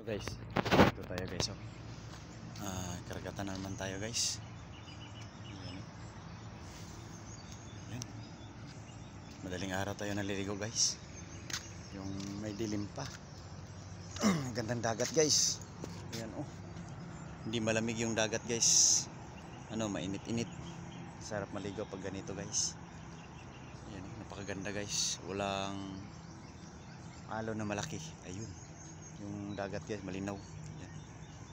Guys, dito tayo guys. Oh. Karagatan na naman tayo guys. Ayan. Ayan. Madaling araw tayo naliligo guys. Yung may dilim pa. Gandang dagat guys. Ayan oh. Hindi malamig yung dagat guys. Mainit-init. Sarap maligo pag ganito guys. Ayan, napakaganda guys. Walang alon na malaki. Ayun. Yung dagat guys malinaw. Ayan.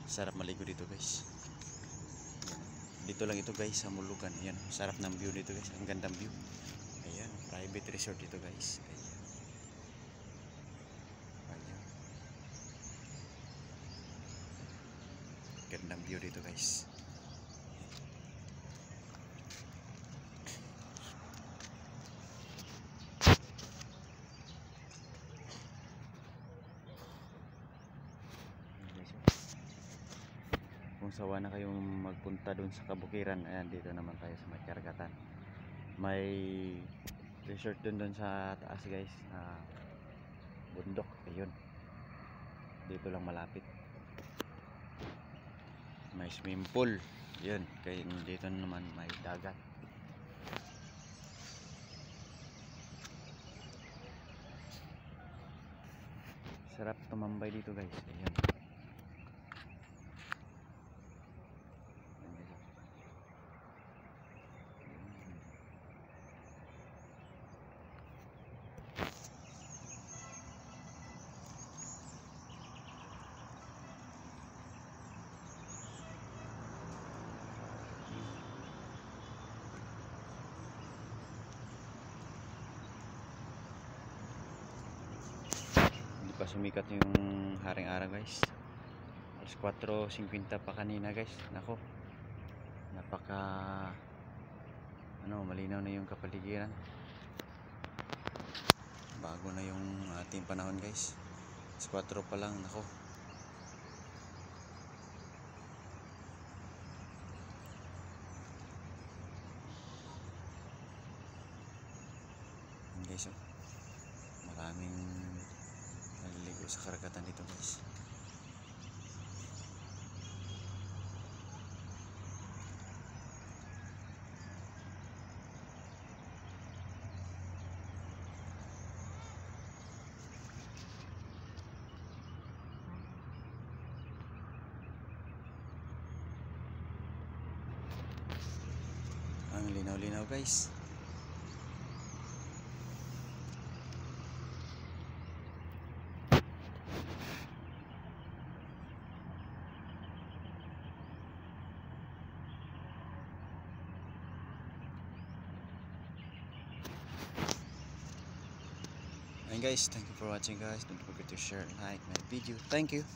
Sarap maligo dito guys. Ayan. Dito lang ito guys sa Mulugan. Ayan. Sarap ng view dito guys. Ang gandang view. Ayan. Private resort dito guys. Ayan. Ayan. Gandang view dito guys. Kung sawa na kayong magpunta dun sa kabukiran, ayan, dito naman tayo sa may karagatan. May resort dun sa taas guys, bundok. Ayun, dito lang malapit. May swimming pool. Yun, kaya dito naman may dagat. Sarap tumambay dito guys. Ayun. Pa sumikat yung haring araw guys. Alas 4:50 pa kanina guys. Nako, napaka malinaw na yung kapaligiran. Bago na yung ating panahon guys. Alas 4 pa lang. Nako, guys oh, maraming naliligo sa karagatan dito guys. Ang linaw-linaw guys. And guys, thank you for watching guys. Don't forget to share and like my video. Thank you.